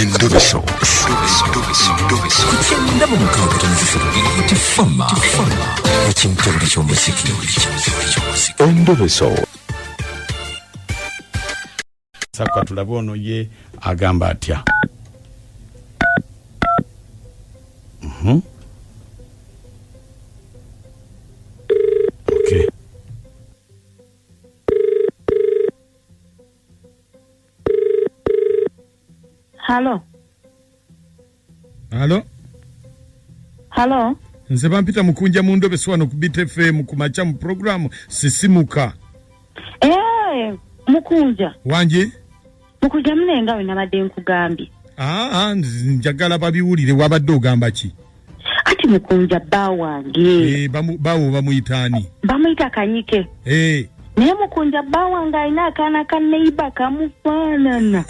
Endobeso. Kutenda mu mukaaga tonzifuna tifama. Ekintu buli ky'omuziki. Endobeso. Sakwa tulabe ono ye agamba atya. Okay. Hello. Hello. Hello. Nze bampita Mukunja mu Endobeso wano ku Ebintu FM ku macha mu program sisimuka. Mukunja. Wanje? Mukunja mnenga we nabadde nkugambye. Njagala babiwulire wabadde ogamba ki? Ati Mukunja bawange. Bawo bamuyitani. Bamuyita Kanyike. Naye Mukunja bawange alina akaana ka neighbor kamufaanana.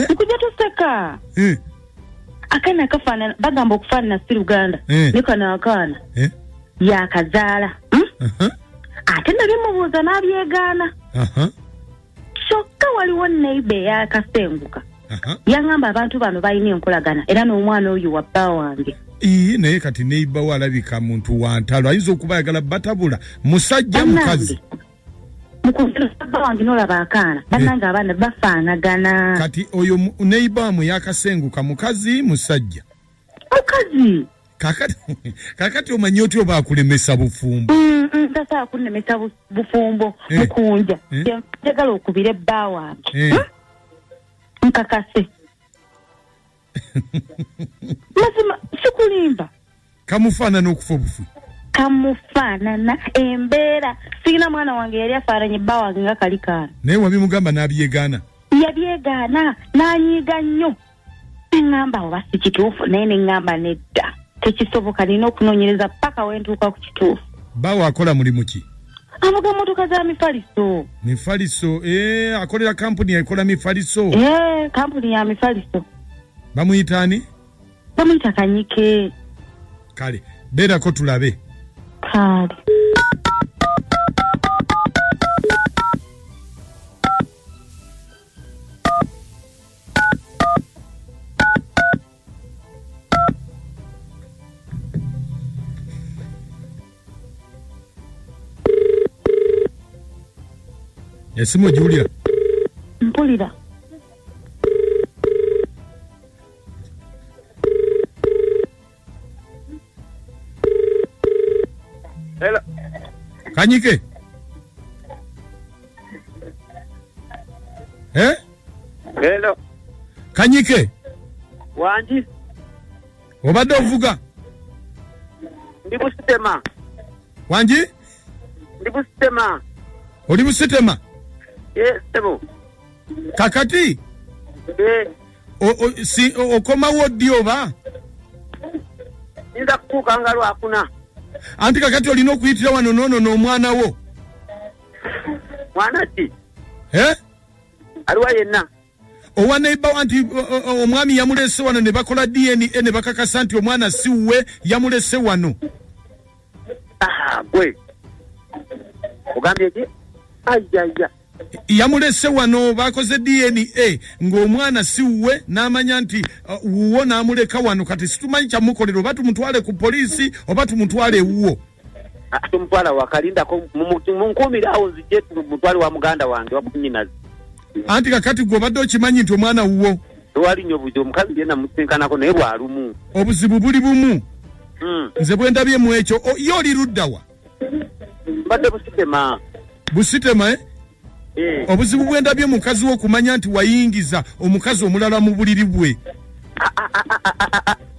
Mukunja toseka. Akaana kafaanana bagamba okufaanana si Uganda. Ne kana akaana. Yakazaala. Ate nabimubuuza n'abyegaana. Kyokka waliwo neighbor yakasenguka. Yangamba abantu bano balina enkolagana era n'omwana oyo wa bba wange. Naye kati neighbor walabika muntu wa ntalo ayinza okuba ayagala batabula musajja mukazi. Mukunja bba wange n'olaba akaana bannange abaana bafaanagana. Kati oyo neighbor mu yakasenguka mukazi musajja. Mukazi. Kakati omanyi oti oba akulemesa bufumbo. Tasa kunemesa bufumbo Mukunja. Njagala okubira bba wange. Nkakase. Mazima sikulimba. Kamufaanana okufa obufu. Kamufaanana embeera. Sina mwana wange yali afaananye bba wange nga kalikaana. Naye wabimugamba n'abyegaana. Yabyegaana n'anyiiga nnyo. Ngamba oba si kituufu naye ne ngamba nedda. Tekisoboka nina okunoonyereza paka wentuuka ku kituufu. Bba akola mulimu ki? Avuga motoka za mifaliso. Mifaliso, akolera kampuni ekola mifaliso. Kampuni ya mifaliso. Bamuyitani? Bamuyita Kanyike. Kale, beerako tulabe. Kale. Esimu Julia. Mpulira. Hello. Kanyike. Hello. Kanyike. Wanji. Obadde ovuga. Ndi busitema. Wanji? Ndi busitema. Oli busitema? Sebo. Kakati? Okoma wodi oba? Nza kutuuka nga lwakuna. Anti kakati olina okuyitira wano nono n'omwana wo. Mwana ki? Aliwa yenna. Owa neighbor anti omwami yamulese wano ne bakola DNA ne bakakasa nti omwana si we yamulese wano. Gwe. Ogambye ki? Ayaya. Yamulese wano bakoze DNA ng'omwana si we n'amanya nti wuwo n'amuleka wano kati situmanyi kyamukolera oba tumutwale ku poliisi oba tumutwale ewuwo. Tumutwala wakalindako munkuumira awo nzije tumutwale wa muganda wange wa bunnyinazi. Anti kakati gwe obadde okimanyi nti omwana wuwo. Tewali nnyo buzi omukazi yenna musinkanako naye bwalumu. Obuzibu buli bumu. Nze bwe ndabye mu ekyo ye oli ludda wa? Mbadde busitema. Busitema obuzibu bwe ndabye mukazi wo kumanya nti wayingiza omukazi omulala mu buliri bwe.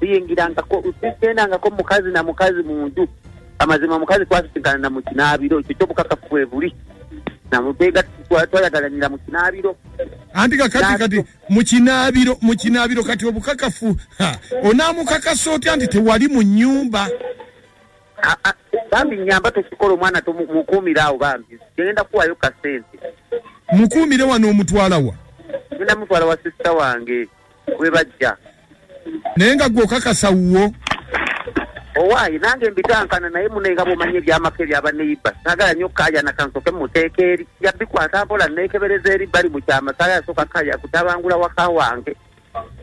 Yingirangako usitendangako mukazi na mukazi muntu. Amazima mukazi twasisigana na mu Kinaabiro ekyo kyobukakafu ebuli. Namutega twayagalanira mu Kinaabiro. Anti kati mu Kinaabiro kati obukakafu onaamukakasa otya anti tewali mu nnyumba. Bambi nyamba tukikola omwana tumukuumira awo bambi. Genda kuwayo kasente. Mukuumire wano omutwala wa? Genda mutwala wa sister wange. We bajja. Naye nga gwe okakasa wuwo. Owaayi nange mbitankana naye munenga bwomanye ebyamaka ebyabaneiba sagala nnyo kaya nakansoke muteeka eri yabikwata mpola neekebereza eri bali mu kyama saala yasooka kaya kutabangula waka wange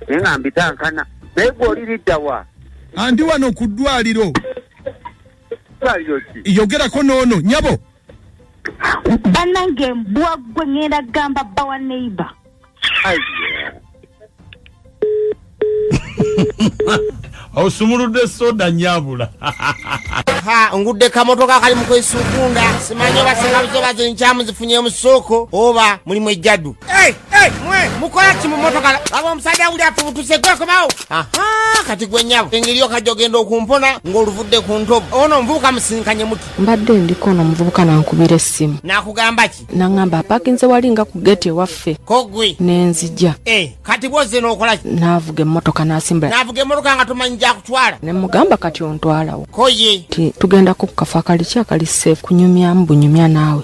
naye nga mbitankana naye gwe oliridda wa andi wano ku ddwaliro ki yogerako noono nyabo bannange mbwaggwe ngenda gamba bba wa neiba osumuludde soda nyabula ngudde kamotoka kali mu kwesukunda simanyi oba sengabuzobazo nkyamu zifunye mu ssooko oba mulimu ejjaddu mwe mukola ki mu motoka aba omusajja uli afubutuse gwekomawo kati gwe nyabo engeri okajja ogenda okumpona ng'oluvudde ku ntobo ono muvubuka musinkanye muti mbadde ndiko ono omuvubuka nankubira essimu nakugamba ki naŋŋamba apakinze wali nga ku geti ewaffe kogwe nenzija kati bwoze n'okola ki naavuga emmotoka n'asimbula naavuga emmotoka nga tomanyi gyakutwala ne mugamba kati ontwalawo koye tugendako ku kafo akaliki akali safe kunyumyamu bunyumya naawe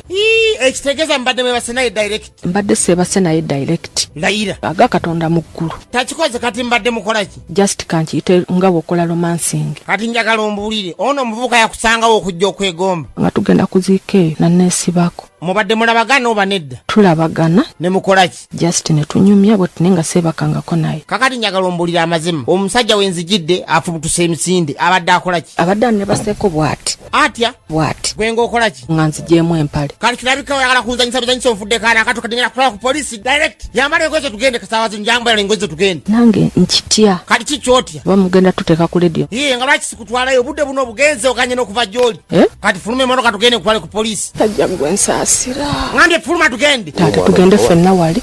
ekitegeeza mbadde mwebase naye direct mbadde seebase naye direct layira aga katonda mu ggulu takikoze kati mbadde mukola ki just kankiyite nga bw'okola romansing kati njagala ombuulire ono omuvubuka yakusangawo okujja okwegomba nga tugenda kuziika eyo nanneesibako mubadde mulabagana oba nedda tulabagana ne mukola ki just ne tunyumya bwe tune nga seebakangako naye kakati njagala ombuulire amazima omusajja wenzijidde afubutuse emisinde abadde akola ki abadde anebaseeko bw'ati atya bw'ati gwenga okola ki nga nzigyemu empale kati kirabikawo yagala kunzanyisa buzanyisa onfudde kaana akato katingera kutwala ku polisi direct yambala engoye tugende kasaawa zino njambala engoye tugende nange nkitya kati kikyotya oba mugenda tuteeka ku ledio nga lwaki sikutwalayo obudde buno obugenze okanye n'okuva gy'oli kati fuluma emotoka tugende kutwale ku polisi tajja gwe nsaasira ngambye fuluma tugende taate tugende ffenna wali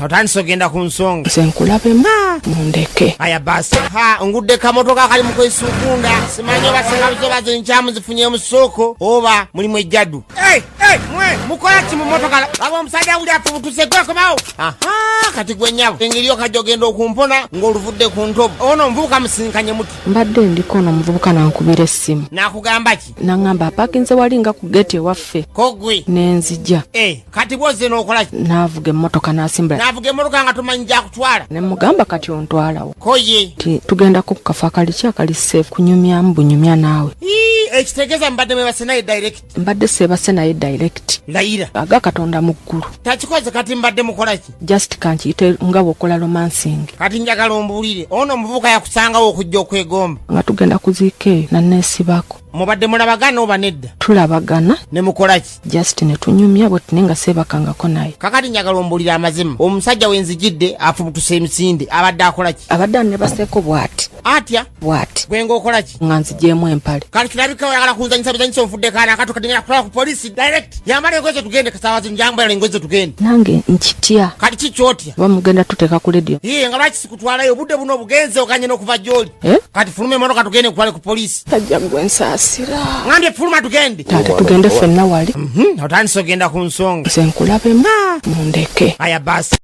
otandise ogenda ku nsonga nze nkulabemu mundeke aya basi ngudde kamotoka kali mu kwesukunda simanyi oba sengabuzobazo nkyamu zifunye mu ssooko oba mulimu ejjaddu mwe mukola ki mu motoka aba omusajja uli afubutuse gwekomawo kati gwe nyabo engeri okajja ogenda okumpona ng'oluvudde ku ntobo ono omuvubuka musinkanye muti mbadde ndiko ono omuvubuka nankubira essimu nakugamba ki naŋŋamba apakinze wali nga ku geti ewaffe kogwe nenzija kati bwoze n'okola ki naavuga emmotoka n'asimbula naavuga emmotoka nga tomanyi gyakutwala ne mugamba kati ontwalawo koye tugendako ku kafo akaliki akali safe kunyumyamu bunyumya naawe ekitegeeza mbadde mwebase naye direct mbadde seebase naye direct layira aga katonda mu ggulu takikoze kati mbadde mukola ki just kankiyite nga bw'okola romansing kati njagala ombuulire ono omuvubuka yakusangawo okujja okwegomba nga tugenda kuziika eyo nanneesibako mubadde mulabagana oba nedda tulabagana ne mukola ki just ne tunyumya bwe tune nga seebakangako naye kakati njagala ombuulire amazima omusajja wenzijidde afubutuse emisinde abadde akola ki abadde anebaseeko bw'ati atya bw'ati gwenga okola ki nga nzigyemu empale kati kirabikawo yagala kunzanyisa buzanyisa onfudde kaana akato katingera kutwala ku polisi direct yambala engoye tugende kasaawa zino njambala engoye tugende nange nkitya kati kikyotya oba mugenda tuteeka ku ledio nga lwaki sikutwalayo obudde buno obugenze okanye n'okuva gy'oli kati fuluma emotoka tugende kutwale ku polisi tajja gwe nsaasira ngambye fuluma tugende taate tugende ffenna wali otandise ogenda ku nsonga nze nkulabemu mundeke aya basi